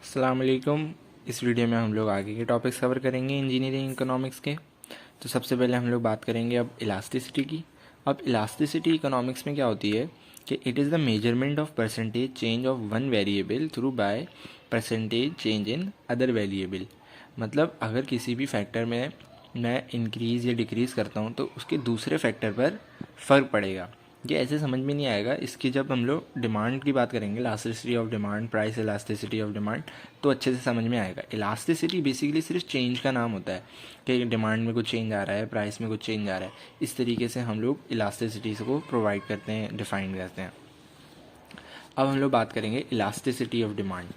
अस्सलाम वालेकुम। इस वीडियो में हम लोग आगे के टॉपिक्स कवर करेंगे इंजीनियरिंग इकोनॉमिक्स के। तो सबसे पहले हम लोग बात करेंगे अब इलास्टिसिटी की। अब इलास्टिसिटी इकोनॉमिक्स में क्या होती है कि it is the measurement of percentage change of one variable through by percentage change in other variable. मतलब अगर किसी भी फैक्टर में मैं इंक्रीज़ या डिक्रीज़ करता हूँ तो उसके दूसरे फैक्टर पर फ़र्क पड़ेगा। ये ऐसे समझ में नहीं आएगा। इसकी जब हम लोग डिमांड की बात करेंगे, elasticity of demand, price elasticity of demand, तो अच्छे से समझ में आएगा। इलास्टिसिटी बेसिकली सिर्फ चेंज का नाम होता है कि डिमांड में कुछ चेंज आ रहा है, प्राइस में कुछ चेंज आ रहा है। इस तरीके से हम लोग इलास्टिसिटी को प्रोवाइड करते हैं, डिफाइन करते हैं। अब हम लोग बात करेंगे इलास्टिसिटी ऑफ डिमांड।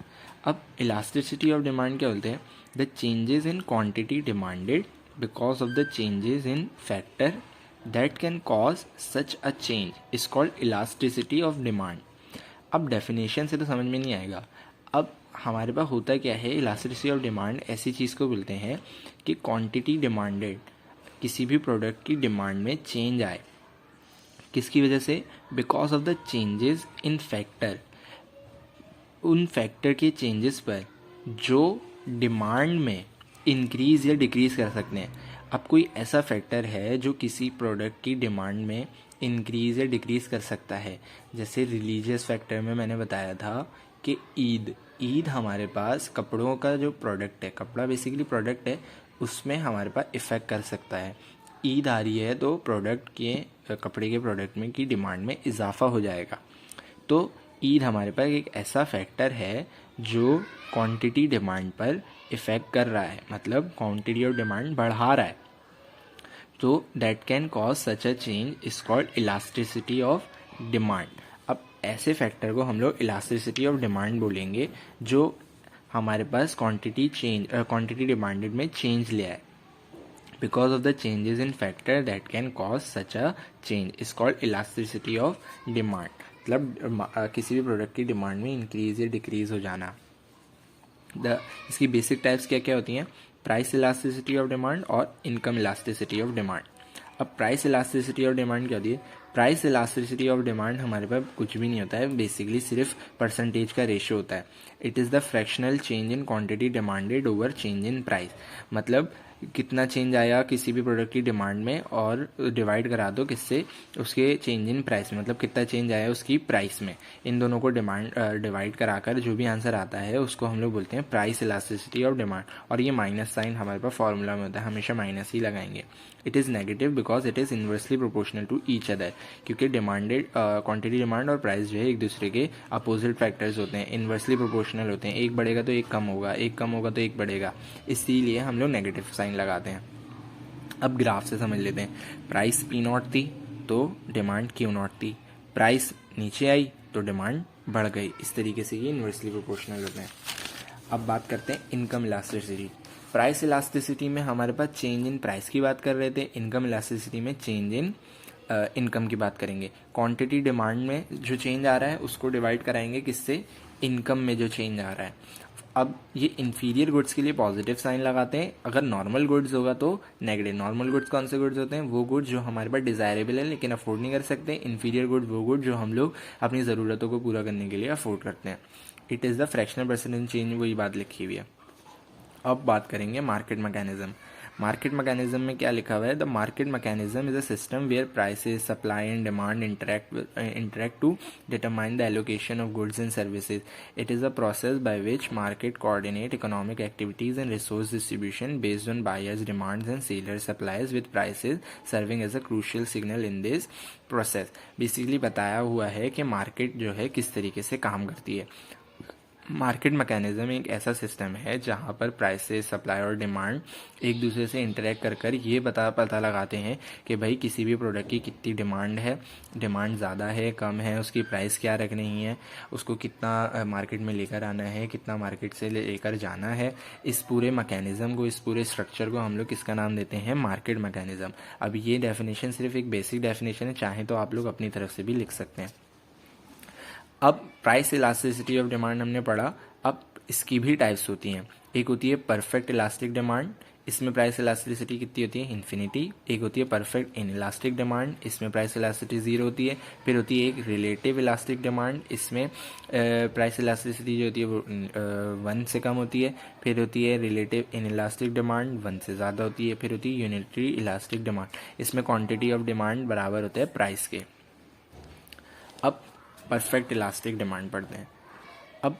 अब इलास्टिसिटी ऑफ डिमांड क्या बोलते हैं? The changes in quantity demanded because of the changes in factor that can cause such a change is called elasticity of demand. अब डेफिनेशन से तो समझ में नहीं आएगा। अब हमारे पास होता क्या है, इलास्टिसिटी ऑफ डिमांड ऐसी चीज़ को बोलते हैं कि क्वांटिटी डिमांडेड, किसी भी प्रोडक्ट की डिमांड में चेंज आए, किसकी वजह से? Because of the changes in factor, उन फैक्टर के चेंजेस पर जो डिमांड में इंक्रीज़ या डिक्रीज़ कर सकते हैं। अब कोई ऐसा फैक्टर है जो किसी प्रोडक्ट की डिमांड में इंक्रीज़ या डिक्रीज़ कर सकता है। जैसे रिलीजियस फैक्टर में मैंने बताया था कि ईद हमारे पास कपड़ों का जो प्रोडक्ट है, कपड़ा बेसिकली प्रोडक्ट है, उसमें हमारे पास इफ़ेक्ट कर सकता है। ईद आ रही है तो प्रोडक्ट के, कपड़े के प्रोडक्ट में की डिमांड में इजाफा हो जाएगा। तो ईद हमारे पास एक ऐसा फैक्टर है जो क्वांटिटी डिमांड पर इफ़ेक्ट कर रहा है, मतलब क्वांटिटी ऑफ डिमांड बढ़ा रहा है। तो that can cause such a change is called elasticity of demand. अब ऐसे फैक्टर को हम लोग इलास्टिसिटी ऑफ डिमांड बोलेंगे जो हमारे पास क्वांटिटी डिमांडेड में चेंज ले आए। Because of the changes in factor that can cause such a change is called elasticity of demand. मतलब किसी भी प्रोडक्ट की डिमांड में इंक्रीज या डिक्रीज हो जाना। इसकी बेसिक टाइप्स क्या क्या होती हैं? प्राइस इलास्टिसिटी ऑफ डिमांड और इनकम इलास्टिसिटी ऑफ डिमांड। अब प्राइस इलास्टिसिटी ऑफ डिमांड क्या होती है? प्राइस इलास्टिसिटी ऑफ डिमांड हमारे पास कुछ भी नहीं होता है, बेसिकली सिर्फ परसेंटेज का रेशियो होता है। It is the fractional change in quantity demanded over change in price. मतलब कितना चेंज आया किसी भी प्रोडक्ट की डिमांड में और डिवाइड करा दो किससे? उसके चेंज इन प्राइस में, मतलब कितना चेंज आया उसकी प्राइस में। इन दोनों को डिवाइड कराकर जो भी आंसर आता है उसको हम लोग बोलते हैं प्राइस इलास्टिसिटी ऑफ डिमांड। और ये माइनस साइन हमारे पास फॉर्मूला में होता है, हमेशा माइनस ही लगाएंगे। It is negative because it is inversely proportional to each other, क्योंकि डिमांडेड क्वांटिटी डिमांड और प्राइस जो है एक दूसरे के अपोजिट फैक्टर्स होते हैं, इन्वर्सली प्रोपोर्शनल होते हैं। एक बढ़ेगा तो एक कम होगा, एक कम होगा तो एक बढ़ेगा, इसीलिए हम लोग नेगेटिव साइन लगाते हैं। अब ग्राफ से समझ लेते हैं। प्राइस P0 थी तो डिमांड Q0 थी, प्राइस नीचे आई तो डिमांड बढ़ गई। इस तरीके से ये इन्वर्सली प्रोपोर्शनल होते हैं। अब बात करते हैं इनकम इलास्टिसिटी। प्राइस इलास्टिसिटी में हमारे पास चेंज इन प्राइस की बात कर रहे थे, इनकम इलास्टिसिटी में चेंज इन इनकम की बात करेंगे। क्वांटिटी डिमांड में जो चेंज आ रहा है उसको डिवाइड कराएंगे किससे? इनकम में जो चेंज आ रहा है। अब ये इंफीरियर गुड्स के लिए पॉजिटिव साइन लगाते हैं, अगर नॉर्मल गुड्स होगा तो नेगेटिव। नॉर्मल गुड्स कौन से गुड्स होते हैं? वो गुड्स जो हमारे पास डिजायरेबल है लेकिन अफोर्ड नहीं कर सकते। इंफीरियर गुड्स वो गुड्स जो हम लोग अपनी ज़रूरतों को पूरा करने के लिए अफोर्ड करते हैं। It is the fractional percentage change, वही बात लिखी हुई है। अब बात करेंगे मार्केट मैकेनिज्म। मार्केट मैकेनिज्म में क्या लिखा हुआ है? The market mechanism is a system where prices, supply and demand interact to determine the allocation of goods and services. It is a process by which market coordinate economic activities and resource distribution based on buyers demands and seller supplies with prices serving as a crucial signal in this process. Basically बताया हुआ है कि market जो है किस तरीके से काम करती है। मार्केट मैकेनिज्म एक ऐसा सिस्टम है जहाँ पर प्राइसेस, सप्लाई और डिमांड एक दूसरे से इंटरेक्ट कर ये पता लगाते हैं कि भाई किसी भी प्रोडक्ट की कितनी डिमांड है, डिमांड ज़्यादा है कम है, उसकी प्राइस क्या रखनी है, उसको कितना मार्केट में लेकर आना है, कितना मार्केट से लेकर जाना है। इस पूरे मैकेनिज्म को, इस पूरे स्ट्रक्चर को हम लोग किसका नाम देते हैं? Market mechanism. अब ये डेफिनेशन सिर्फ एक बेसिक डेफिनेशन है, चाहे तो आप लोग अपनी तरफ से भी लिख सकते हैं। अब प्राइस इलास्टिसिटी ऑफ डिमांड हमने पढ़ा। अब इसकी भी टाइप्स होती हैं। एक होती है परफेक्ट इलास्टिक डिमांड, इसमें प्राइस इलास्टिसिटी कितनी होती है, इन्फिनिटी। एक होती है परफेक्ट इन इलास्टिक डिमांड, इसमें प्राइस इलास्टिसिटी 0 होती है। फिर होती है एक रिलेटिव इलास्टिक डिमांड, इसमें प्राइस इलास्टिसिटी जो होती है वो 1 से कम होती है। फिर होती है रिलेटिव इन इलास्टिक डिमांड, 1 से ज़्यादा होती है। फिर होती है यूनिटरी इलास्टिक डिमांड, इसमें क्वांटिटी ऑफ डिमांड बराबर होता है प्राइस के। अब परफेक्ट इलास्टिक डिमांड पढ़ते हैं। अब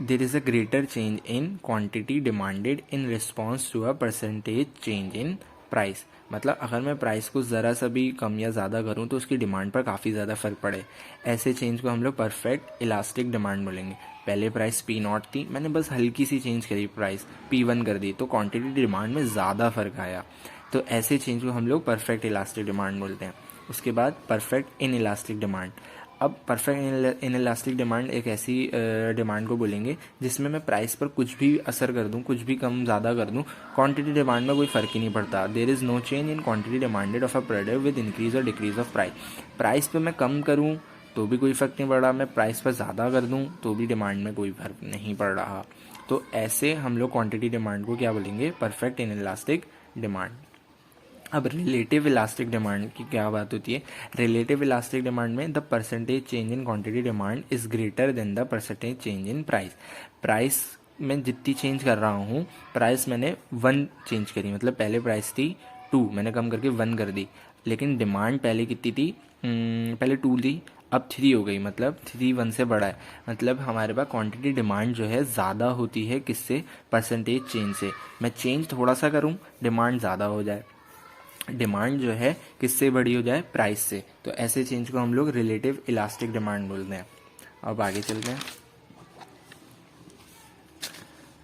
there is a greater change in quantity demanded in response to a percentage change in price. मतलब अगर मैं प्राइस को ज़रा सा भी कम या ज़्यादा करूँ तो उसकी डिमांड पर काफ़ी ज़्यादा फ़र्क पड़े, ऐसे चेंज को हम लोग परफेक्ट इलास्टिक डिमांड बोलेंगे। पहले प्राइस P0 थी, मैंने बस हल्की सी चेंज करी, प्राइस P1 कर दी, तो क्वांटिटी डिमांड में ज़्यादा फ़र्क आया, तो ऐसे चेंज को हम लोग परफेक्ट इलास्टिक डिमांड बोलते हैं। उसके बाद परफेक्ट इन इलास्टिक डिमांड। अब परफेक्ट इन इलास्टिक डिमांड एक ऐसी डिमांड को बोलेंगे जिसमें मैं प्राइस पर कुछ भी असर कर दूं, कुछ भी कम ज़्यादा कर दूं, क्वांटिटी डिमांड में कोई फ़र्क ही नहीं पड़ता। There is no change in quantity demanded of a product with increase और डिक्रीज ऑफ प्राइस। प्राइस पे मैं कम करूं तो भी कोई फ़र्क नहीं पड़ रहा, मैं प्राइस पर ज़्यादा कर दूं तो भी डिमांड में कोई फ़र्क नहीं पड़ रहा। तो ऐसे हम लोग क्वांटिटी डिमांड को क्या बोलेंगे, परफेक्ट इन इलास्टिक डिमांड। अब रिलेटिव इलास्टिक डिमांड की क्या बात होती है, रिलेटिव इलास्टिक डिमांड में the percentage change in quantity demand is greater than the percentage change in price. Price में जितनी चेंज कर रहा हूँ, प्राइस मैंने 1 चेंज करी, मतलब पहले प्राइस थी 2, मैंने कम करके 1 कर दी, लेकिन डिमांड पहले कितनी थी, पहले 2 थी, अब 3 हो गई, मतलब 3 1 से बड़ा है। मतलब हमारे पास क्वांटिटी डिमांड जो है ज़्यादा होती है किससे, परसेंटेज चेंज से। मैं चेंज थोड़ा सा करूँ, डिमांड ज़्यादा हो जाए, डिमांड जो है किससे बड़ी हो जाए, प्राइस से। तो ऐसे चेंज को हम लोग रिलेटिव इलास्टिक डिमांड बोलते हैं। अब आगे चलते हैं।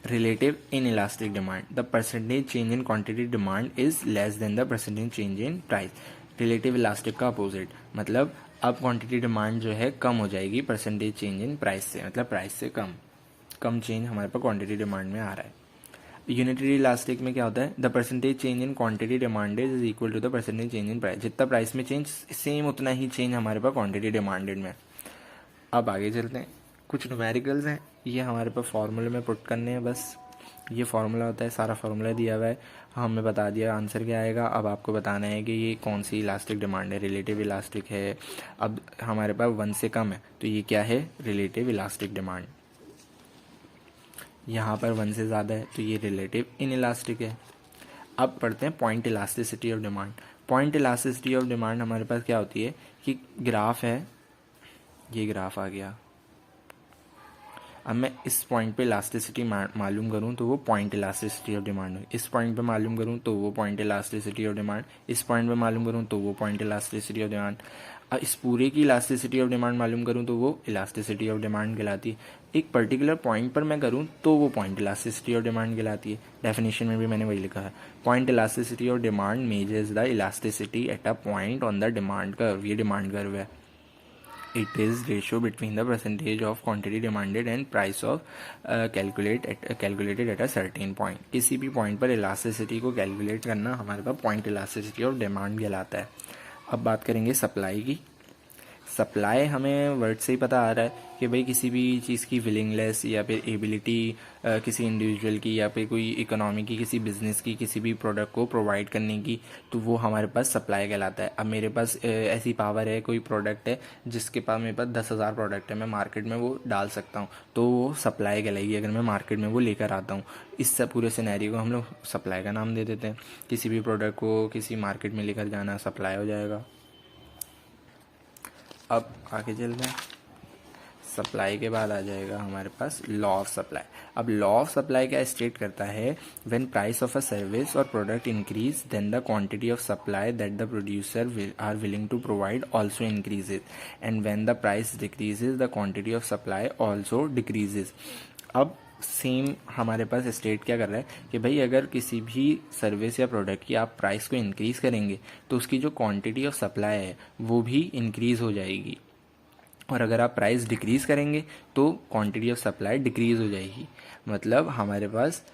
Relative in elastic demand, the percentage change in quantity demand is less than the percentage change in price. Relative elastic का अपोजिट, मतलब अब क्वांटिटी डिमांड जो है कम हो जाएगी परसेंटेज चेंज इन प्राइस से, मतलब प्राइस से कम चेंज हमारे पास क्वांटिटी डिमांड में आ रहा है। यूनिटरी इलास्टिक में क्या होता है, the percentage change in quantity demanded is equal to the percentage change in price. जितना प्राइस में चेंज, सेम उतना ही चेंज हमारे पास क्वांटिटी डिमांडेड में। अब आगे चलते हैं, कुछ न्यूमेरिकल्स हैं, ये हमारे पास फार्मूले में पुट करने हैं बस। ये फार्मूला होता है, सारा फार्मूला दिया हुआ है, हमें बता दिया आंसर क्या आएगा। अब आपको बताना है कि ये कौन सी इलास्टिक डिमांड है, रिलेटिव इलास्टिक है। अब हमारे पास 1 से कम है तो ये क्या है, रिलेटिव इलास्टिक डिमांड। यहाँ पर 1 से ज़्यादा है तो ये रिलेटिव इन इलास्टिक है। अब पढ़ते हैं point elasticity of demand. Point elasticity of demand हमारे पास क्या होती है कि ग्राफ है, ये ग्राफ आ गया, अब मैं इस पॉइंट पे इलास्टिसिटी मालूम करूँ तो वो पॉइंट इलास्टिसिटी ऑफ डिमांड है, इस पॉइंट पे मालूम करूँ तो वो पॉइंट इलास्टिसिटी ऑफ डिमांड, इस पॉइंट पे मालूम करूँ तो वो पॉइंट इलास्टिसिटी ऑफ डिमांड। इस पूरे की इलास्टिसिटी ऑफ डिमांड मालूम करूँ तो वो इलास्टिसिटी ऑफ डिमांड कहलाती है। एक पर्टिकुलर पॉइंट पर मैं करूँ तो वो पॉइंट इलास्टिसिटी ऑफ डिमांड कहलाती है। डेफिनेशन में भी मैंने वही लिखा है, point elasticity of demand measures the elasticity at a point on the demand curve. ये डिमांड कर्व है। It is ratio between the percentage of quantity demanded and price of calculated at a certain point। किसी भी point पर elasticity को calculate करना हमारे पास point elasticity of demand कहलाता है। अब बात करेंगे सप्लाई की। सप्लाई हमें वर्ड से ही पता आ रहा है कि भाई किसी भी चीज़ की विलिंगनेस या फिर एबिलिटी किसी इंडिविजुअल की या फिर कोई इकोनॉमी की, किसी बिजनेस की, किसी भी प्रोडक्ट को प्रोवाइड करने की, तो वो हमारे पास सप्लाई कहलाता है। अब मेरे पास ऐसी पावर है, कोई प्रोडक्ट है जिसके पास मेरे पास 10,000 प्रोडक्ट है, मैं मार्केट में वो डाल सकता हूँ, तो वो सप्लाई कहलाएगी अगर मैं मार्केट में वो लेकर आता हूँ। इस सब पूरे सिनेरियो को हम लोग सप्लाई का नाम दे देते हैं। किसी भी प्रोडक्ट को किसी मार्केट में लेकर जाना सप्लाई हो जाएगा। अब आगे चलते हैं, सप्लाई के बाद आ जाएगा हमारे पास लॉ ऑफ सप्लाई। अब लॉ ऑफ सप्लाई क्या स्टेट करता है, when price of a service और product increase then the quantity of supply that the producer are willing to provide also increases, and when the price decreases the quantity of supply also decreases. अब same हमारे पास state क्या कर रहा है कि भाई अगर किसी भी सर्विस या प्रोडक्ट की आप प्राइस को इंक्रीज़ करेंगे तो उसकी जो क्वांटिटी ऑफ सप्लाई है वो भी इंक्रीज़ हो जाएगी, और अगर आप प्राइस डिक्रीज़ करेंगे तो क्वांटिटी ऑफ सप्लाई डिक्रीज़ हो जाएगी। मतलब हमारे पास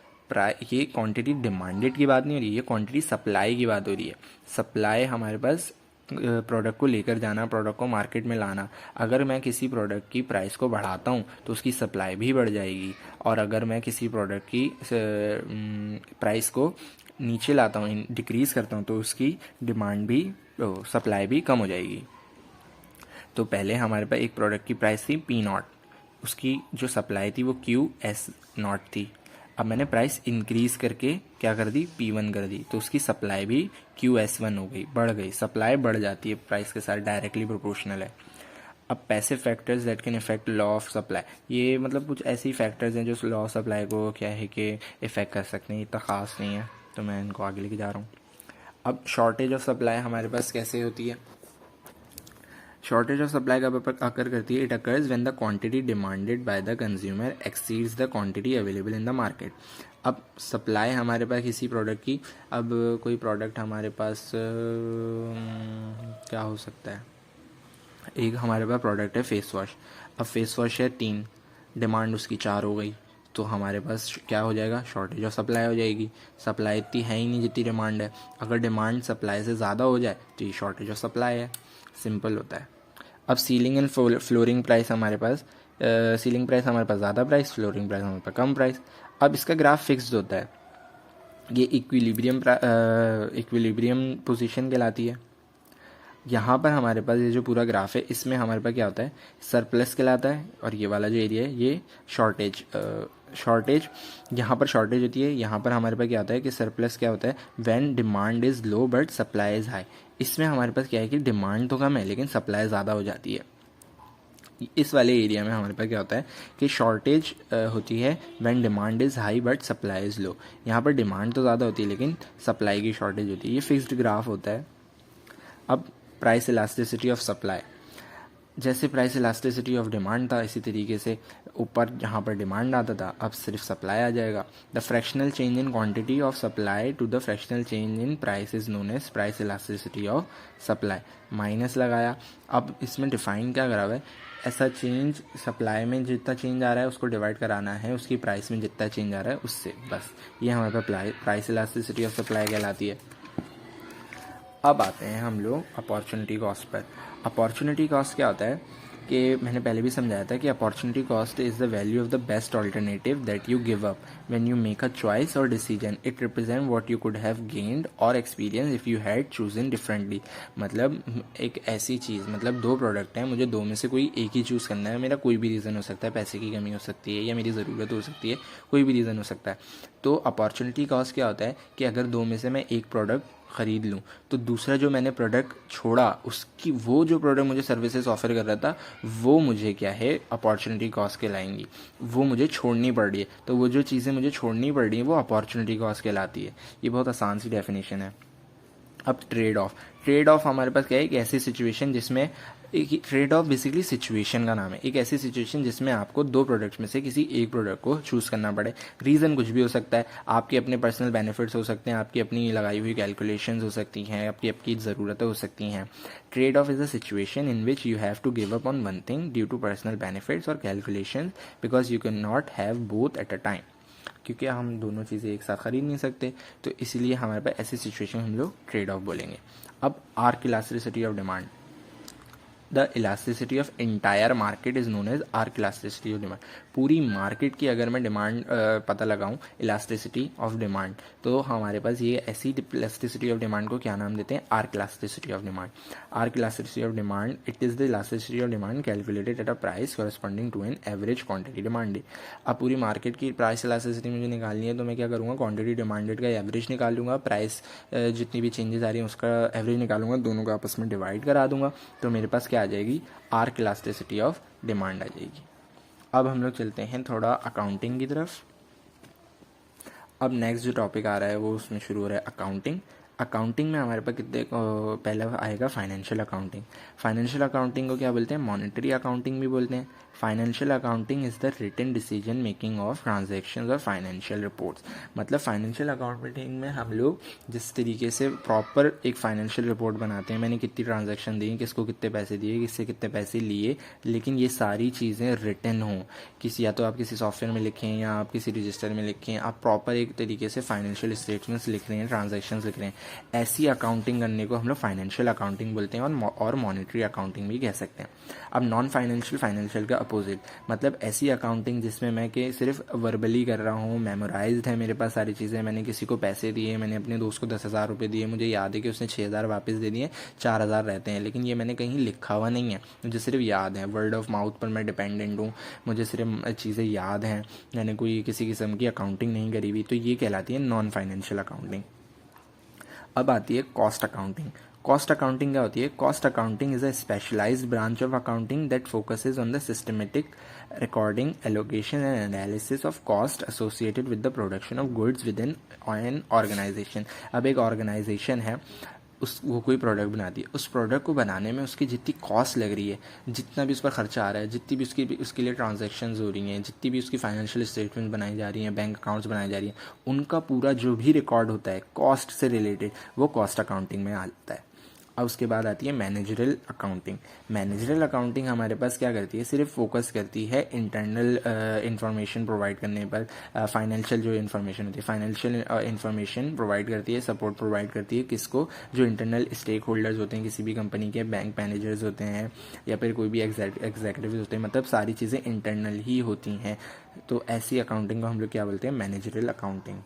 ये क्वांटिटी डिमांडेड की बात नहीं हो रही है, ये क्वांटिटी सप्लाई की बात हो रही है। सप्लाई हमारे पास प्रोडक्ट को लेकर जाना, प्रोडक्ट को मार्केट में लाना। अगर मैं किसी प्रोडक्ट की प्राइस को बढ़ाता हूँ तो उसकी सप्लाई भी बढ़ जाएगी, और अगर मैं किसी प्रोडक्ट की प्राइस को नीचे लाता हूँ, डिक्रीज़ करता हूँ, तो उसकी डिमांड भी, सप्लाई भी कम हो जाएगी। तो पहले हमारे पास एक प्रोडक्ट की प्राइस थी P0, उसकी जो सप्लाई थी वो QS0 थी। अब मैंने प्राइस इंक्रीज़ करके क्या कर दी, P1 कर दी, तो उसकी सप्लाई भी QS1 हो गई, बढ़ गई। सप्लाई बढ़ जाती है प्राइस के साथ, डायरेक्टली प्रोपोर्शनल है। अब passive factors that can effect law of supply, ये मतलब कुछ ऐसे ही फैक्टर्स हैं जो लॉ ऑफ सप्लाई को क्या है कि इफेक्ट कर सकते हैं, इतना ख़ास नहीं है, तो मैं इनको आगे लेके जा रहा हूँ। अब शॉर्टेज ऑफ सप्लाई हमारे पास कैसे होती है? शॉर्टेज ऑफ सप्लाई कब अकर करती है? It occurs when the quantity demanded by the consumer exceeds the quantity available in the market. अब सप्लाई हमारे पास किसी प्रोडक्ट की, अब कोई प्रोडक्ट हमारे पास क्या हो सकता है, एक हमारे पास प्रोडक्ट है फेस वॉश। अब फेस वॉश है 3, डिमांड उसकी 4 हो गई, तो हमारे पास क्या हो जाएगा, शॉर्टेज ऑफ सप्लाई हो जाएगी। सप्लाई इतनी है ही नहीं जितनी डिमांड है। अगर डिमांड सप्लाई से ज़्यादा हो जाए तो ये शॉर्टेज ऑफ सप्लाई है, सिंपल होता है। अब सीलिंग एंड फ्लोरिंग प्राइस हमारे पास, सीलिंग प्राइस हमारे पास ज़्यादा प्राइस, फ्लोरिंग प्राइस हमारे पास कम प्राइस। अब इसका ग्राफ फिक्स्ड होता है, ये इक्विलिब्रियम पोजीशन कहलाती है। यहाँ पर हमारे पास ये जो पूरा ग्राफ है, इसमें हमारे पास क्या होता है, सरप्लस कहलाता है, और ये वाला जो एरिया है ये शॉर्टेज यहाँ पर शॉर्टेज होती है। यहाँ पर हमारे पास क्या होता है कि सरप्लस क्या होता है, when demand is low but supply is high. इसमें हमारे पास क्या है कि डिमांड तो कम है लेकिन सप्लाई ज़्यादा हो जाती है। इस वाले एरिया में हमारे पास क्या होता है कि शॉर्टेज होती है when demand is high but supply is low. यहाँ पर डिमांड तो ज़्यादा होती है लेकिन सप्लाई की शॉर्टेज होती है। ये फिक्स्ड ग्राफ होता है। अब प्राइस इलास्टिसिटी ऑफ सप्लाई, जैसे प्राइस इलास्टिसिटी ऑफ डिमांड था, इसी तरीके से ऊपर जहाँ पर डिमांड आता था अब सिर्फ सप्लाई आ जाएगा। The fractional change in quantity of supply to the fractional change in price is known as price elasticity of supply. Minus लगाया। अब इसमें डिफाइन क्या करा हुआ है, ऐसा चेंज सप्लाई में जितना चेंज आ रहा है उसको डिवाइड कराना है उसकी प्राइस में जितना चेंज आ रहा है उससे, बस ये हमारे पास प्राइस इलास्टिसिटी ऑफ सप्लाई कहलाती है। अब आते हैं हम लोग opportunity cost per. Opportunity cost क्या होता है कि मैंने पहले भी समझाया था कि opportunity cost is the value of the best alternative that you give up when you make a choice और decision. It represent what you could have gained और experience if you had chosen differently. मतलब एक ऐसी चीज़, मतलब 2 product हैं, मुझे 2 में से कोई एक ही चूज़ करना है। मेरा कोई भी रीज़न हो सकता है, पैसे की कमी हो सकती है या मेरी ज़रूरत हो सकती है, कोई भी रीज़न हो सकता है। तो अपॉर्चुनिटी कॉस्ट क्या होता है कि अगर 2 में से मैं एक प्रोडक्ट ख़रीद लूँ तो दूसरा जो मैंने प्रोडक्ट छोड़ा, उसकी वो जो प्रोडक्ट मुझे सर्विसेज ऑफर कर रहा था वो मुझे क्या है, अपॉर्चुनिटी कॉस्ट कहलाएंगी। वो मुझे छोड़नी पड़ रही है, तो वो जो चीज़ें मुझे छोड़नी पड़ रही हैं वो अपॉर्चुनिटी कॉस्ट कहलाती है। ये बहुत आसान सी डेफिनेशन है। अब ट्रेड ऑफ हमारे पास क्या है, एक ऐसी सिचुएशन जिसमें, एक ट्रेड ऑफ बेसिकली सिचुएशन का नाम है, एक ऐसी सिचुएशन जिसमें आपको 2 प्रोडक्ट्स में से किसी एक प्रोडक्ट को चूज़ करना पड़े। रीज़न कुछ भी हो सकता है, आपके अपने पर्सनल बेनिफिट्स हो सकते हैं, आपकी अपनी लगाई हुई कैलकुलेशंस हो सकती हैं, आपकी ज़रूरतें हो सकती हैं। Trade off is a situation in which you have to give up on one thing due to personal benefits और calculation because you can not have both at a time. क्योंकि हम दोनों चीज़ें एक साथ खरीद नहीं सकते, तो इसलिए हमारे पास ऐसी सिचुएशन हम लोग ट्रेड ऑफ बोलेंगे। अब arc elasticity of demand, the elasticity of entire market is known as arc elasticity of demand. पूरी मार्केट की अगर मैं डिमांड पता लगाऊं, इलास्टिसिटी ऑफ डिमांड, तो हमारे पास ये ऐसी इलास्टिसिटी ऑफ डिमांड को क्या नाम देते हैं, arc elasticity of demand. Arc elasticity of demand, it is the elasticity of demand calculated at a price corresponding to an average quantity demanded. अब पूरी मार्केट की प्राइस इलास्टिसिटी मुझे निकालनी है, तो मैं क्या करूँगा, क्वांटिटी डिमांडेड का एवरेज निकाल लूँगा, प्राइस जितनी भी चेंजेस आ रही हैं उसका एवरेज निकालूंगा, दोनों को आपस में डिवाइड करा दूंगा, तो मेरे पास क्या आ जाएगी, आर्क इलास्टिसिटी ऑफ डिमांड आ जाएगी। अब हम लोग चलते हैं थोड़ा अकाउंटिंग की तरफ। अब नेक्स्ट जो टॉपिक आ रहा है वो उसमें शुरू हो रहा है अकाउंटिंग। अकाउंटिंग में हमारे पास कितने पहले आएगा फाइनेंशियल अकाउंटिंग। फाइनेंशियल अकाउंटिंग को क्या बोलते हैं, मॉनेटरी अकाउंटिंग भी बोलते हैं। Financial accounting is the written decision making of transactions और फाइनेंशियल रिपोर्ट्स। मतलब फाइनेंशियल अकाउंटिंग में हम लोग जिस तरीके से प्रॉपर एक फाइनेंशियल रिपोर्ट बनाते हैं, मैंने कितनी ट्रांजैक्शन दी, किसको कितने पैसे दिए, किससे कितने पैसे लिए, लेकिन ये सारी चीज़ें रिटन हों, किसी या तो आप किसी सॉफ्टवेयर में लिखें या आप किसी रजिस्टर में लिखें, आप प्रॉपर एक तरीके से फाइनेंशियल स्टेटमेंट्स लिख रहे हैं, ट्रांजैक्शंस लिख रहे हैं, ऐसी अकाउंटिंग करने को हम लोग फाइनेंशियल अकाउंटिंग बोलते हैं और मॉनेटरी अकाउंटिंग भी कह सकते हैं। अब नॉन फाइनेंशियल का अपोजिट मतलब ऐसी अकाउंटिंग जिसमें मैं कि सिर्फ वर्बली कर रहा हूँ, मेमोराइज्ड है मेरे पास सारी चीज़ें, मैंने किसी को पैसे दिए, मैंने अपने दोस्त को 10,000 रुपये दिए, मुझे याद है कि उसने 6,000 वापस दे दिए, 4,000 रहते हैं, लेकिन ये मैंने कहीं लिखा हुआ नहीं है, मुझे सिर्फ याद है, वर्ड ऑफ माउथ पर मैं डिपेंडेंट हूँ, मुझे सिर्फ चीज़ें याद हैं, मैंने कोई किसी किस्म की अकाउंटिंग नहीं करी हुई, तो ये कहलाती है नॉन फाइनेंशियल अकाउंटिंग। अब आती है कॉस्ट अकाउंटिंग। कॉस्ट अकाउंटिंग क्या होती है? Cost accounting is a specialised branch of accounting that focuses on the systematic recording, allocation and analysis of cost associated with the production of goods within an organisation. अब एक organisation है, वो कोई product बनाती है, उस product को बनाने में उसकी जितनी कॉस्ट लग रही है, जितना भी उस पर खर्चा आ रहा है, जितनी भी उसके लिए ट्रांजैक्शंस हो रही हैं, जितनी भी उसकी फाइनेंशियल स्टेटमेंट बनाई जा रही हैं, बैंक अकाउंट्स बनाई जा रही हैं, उनका पूरा जो भी रिकॉर्ड होता है कॉस्ट से रिलेटेड, वो कॉस्ट अकाउंटिंग में आता है। अब उसके बाद आती है मैनेजरल अकाउंटिंग। मैनेजरल अकाउंटिंग हमारे पास क्या करती है? सिर्फ फोकस करती है इंटरनल इंफॉर्मेशन प्रोवाइड करने पर। फाइनेंशियल जो इन्फॉर्मेशन होती है, फाइनेंशियल इन्फॉर्मेशन प्रोवाइड करती है, सपोर्ट प्रोवाइड करती है किसको? जो इंटरनल स्टेक होल्डर्स होते हैं किसी भी कंपनी के, बैंक मैनेजर्स होते हैं या फिर कोई भी एग्जीक्यूटिव होते हैं, मतलब सारी चीज़ें इंटरनल ही होती हैं। तो ऐसी अकाउंटिंग को हम लोग क्या बोलते हैं? Managerial accounting.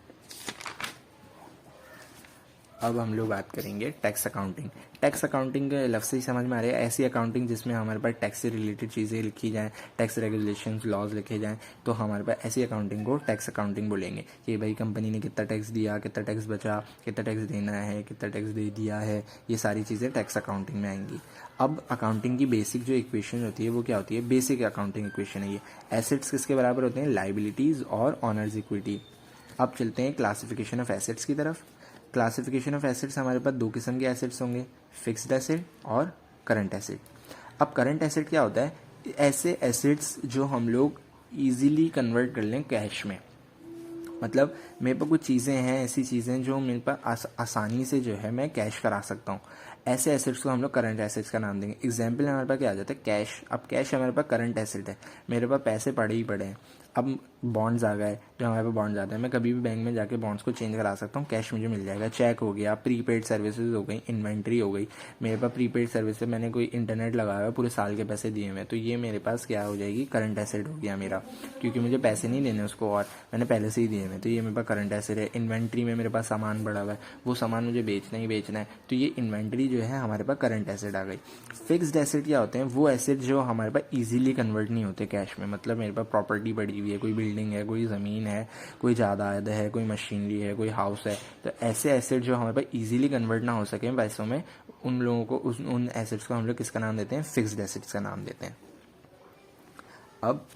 अब हम लोग बात करेंगे टैक्स अकाउंटिंग। टैक्स अकाउंटिंग के लफ्ज़ से ही समझ में आ रहा है, ऐसी अकाउंटिंग जिसमें हमारे पास टैक्स से रिलेटेड चीज़ें लिखी जाएँ, टैक्स रेगुलेशंस लॉज लिखे जाएँ, तो हमारे पास ऐसी अकाउंटिंग को टैक्स अकाउंटिंग बोलेंगे कि भाई कंपनी ने कितना टैक्स दिया, कितना टैक्स बचा, कितना टैक्स देना है, कितना टैक्स दे दिया है, ये सारी चीज़ें टैक्स अकाउंटिंग में आएंगी। अब अकाउंटिंग की बेसिक जो इक्वेशन होती है वो क्या होती है? बेसिक अकाउंटिंग इक्वेशन है ये। एसेट्स किसके बराबर होते हैं? लाइबिलिटीज़ और ऑनर्स इक्विटी। अब चलते हैं क्लासिफिकेशन ऑफ एसेट्स की तरफ। क्लासिफिकेशन ऑफ एसेट्स हमारे पास दो किस्म के एसेट्स होंगे, फिक्स्ड एसेट और करंट एसेट। अब करंट एसेट क्या होता है? ऐसे एसेट्स जो हम लोग इजीली कन्वर्ट कर लें कैश में, मतलब मेरे पास कुछ चीज़ें हैं, ऐसी चीज़ें जो मेरे पास आसानी से जो है मैं कैश करा सकता हूँ, ऐसे एसेट्स को हम लोग करंट एसेट्स का नाम देंगे। एग्जाम्पल हमारे पास क्या आ जाता है? कैश। अब कैश हमारे पास करंट एसेट है, मेरे पास पैसे पड़े ही पड़े हैं। अब बॉन्ड्स आ गए, जो हमारे पास बॉन्ड्स आते हैं, मैं कभी भी बैंक में जाके बॉन्ड्स को चेंज करा सकता हूँ, कैश मुझे मिल जाएगा। चेक हो गया, प्रीपेड सर्विसेज हो गई, इन्वेंट्री हो गई, मेरे पास प्रीपेड सर्विस है, मैंने कोई इंटरनेट लगाया हुआ, पूरे साल के पैसे दिए हुए, तो ये मेरे पास क्या हो जाएगी? करंट एसेट हो गया मेरा, क्योंकि मुझे पैसे नहीं देने उसको और मैंने पहले से ही दिए हुए, तो ये मेरे पास करंट एसेट है। इन्वेंट्री में मेरे पास सामान पड़ा हुआ है, वो सामान मुझे बेचना ही बेचना है, तो ये इन्वेंट्री जो है हमारे पास करंट एसेट आ गई। फिक्स्ड एसेट क्या होते हैं? वो एसेट जो हमारे पास इजीली कन्वर्ट नहीं होते कैश में, मतलब मेरे पास प्रॉपर्टी पड़ी हुई है, कोई बिल्डिंग है, कोई ज़मीन है, कोई जायदाद है, कोई मशीनरी है, कोई हाउस है, तो ऐसे एसेट जो हमारे पास इजीली कन्वर्ट ना हो सके पैसों में, उन लोगों को उन एसेट्स को हम लोग किसका नाम देते हैं? फिक्स्ड एसेट्स का नाम देते हैं। अब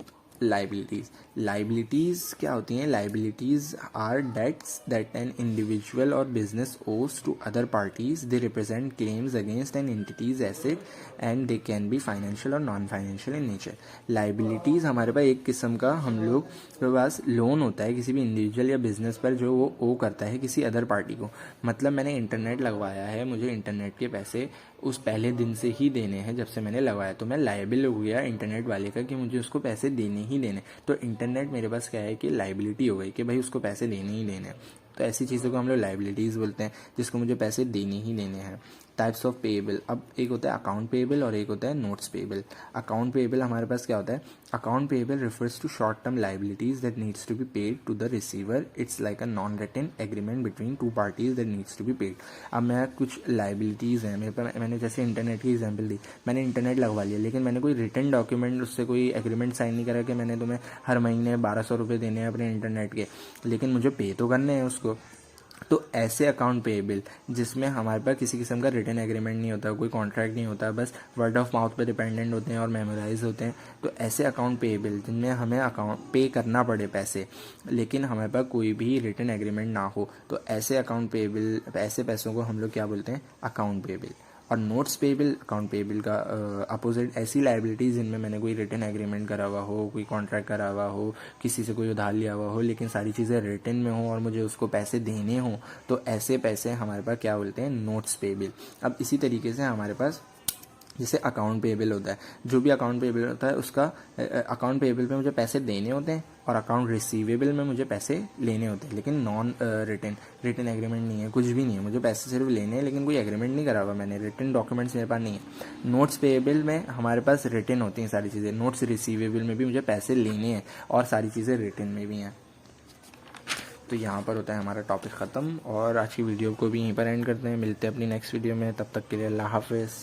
लाइबिलिटीज़ क्या होती हैं? Liabilities are debts that an individual और business owes to other parties. They represent claims against an entity's asset and they can be financial और non financial in nature. Liabilities हमारे पास एक किस्म का हम लोग के पास लोन होता है किसी भी इंडिविजुअल या बिजनेस पर, जो वो ओ करता है किसी अदर पार्टी को। मतलब मैंने इंटरनेट लगवाया है, मुझे इंटरनेट के पैसे उस पहले दिन से ही देने हैं जब से मैंने लगवाया, तो मैं लायबिल हो गया इंटरनेट वाले का कि मुझे उसको पैसे देने ही देने। तो इंटरनेट मेरे पास क्या है कि लायबिलिटी हो गई कि भाई उसको पैसे देने ही देने हैं। तो ऐसी चीज़ों को हम लोग लायबिलिटीज़ बोलते हैं जिसको मुझे पैसे देने ही देने हैं। टाइप्स ऑफ पेएबल, अब एक होता है अकाउंट पेएबल और एक होता है नोट्स पेएबल। अकाउंट पेएबल हमारे पास क्या होता है? Account payable refers to short term liabilities that needs to be paid to the receiver. It's like a non written agreement between two parties that needs to be paid. अब मैं कुछ liabilities हैं मेरे पास, मैंने जैसे इंटरनेट की example दी, मैंने internet लगवा लिया, लेकिन मैंने कोई रिटन डॉक्यूमेंट, उससे कोई एग्रीमेंट साइन नहीं करा कि मैंने तुम्हें हर महीने 1,200 रुपये देने हैं अपने इंटरनेट के, लेकिन मुझे पे तो करने हैं उसको। तो ऐसे अकाउंट पेएबल जिसमें हमारे पास किसी किस्म का रिटन एग्रीमेंट नहीं होता, कोई कॉन्ट्रैक्ट नहीं होता, बस वर्ड ऑफ माउथ पे डिपेंडेंट होते हैं और मेमोराइज होते हैं, तो ऐसे अकाउंट पेएबल जिनमें हमें अकाउंट पे करना पड़े पैसे, लेकिन हमारे पास कोई भी रिटन एग्रीमेंट ना हो, तो ऐसे अकाउंट पेएबल, ऐसे पैसों को हम लोग क्या बोलते हैं? Account payable. और नोट्स पेएबल अकाउंट पेएबल का अपोजिट ऐसी लाइबिलिटीज़ जिनमें मैंने कोई रिटन एग्रीमेंट करा हुआ हो, कोई कॉन्ट्रैक्ट करा हुआ हो, किसी से कोई उधार लिया हुआ हो, लेकिन सारी चीज़ें रिटन में हो और मुझे उसको पैसे देने हों, तो ऐसे पैसे हमारे पास क्या बोलते हैं? Notes payable. अब इसी तरीके से हमारे पास जैसे अकाउंट पेएबल होता है, जो भी अकाउंट पेएबल होता है उसका अकाउंट पेएबल पे मुझे पैसे देने होते हैं और अकाउंट रिसीवेबल में मुझे पैसे लेने होते हैं, लेकिन नॉन रिटन एग्रीमेंट नहीं है, कुछ भी नहीं है, मुझे पैसे सिर्फ लेने हैं, लेकिन कोई एग्रीमेंट नहीं करा हुआ मैंने, रिटन डॉक्यूमेंट्स मेरे पास नहीं है। नोट्स पेएबल में हमारे पास रिटन होती हैं सारी चीज़ें, नोट्स रिसीवेबल में भी मुझे पैसे लेने हैं और सारी चीज़ें रिटन में भी हैं। तो यहाँ पर होता है हमारा टॉपिक ख़त्म और आज की वीडियो को भी यहीं पर एंड करते हैं। मिलते हैं अपनी नेक्स्ट वीडियो में, तब तक के लिए अल्लाह हाफिज़।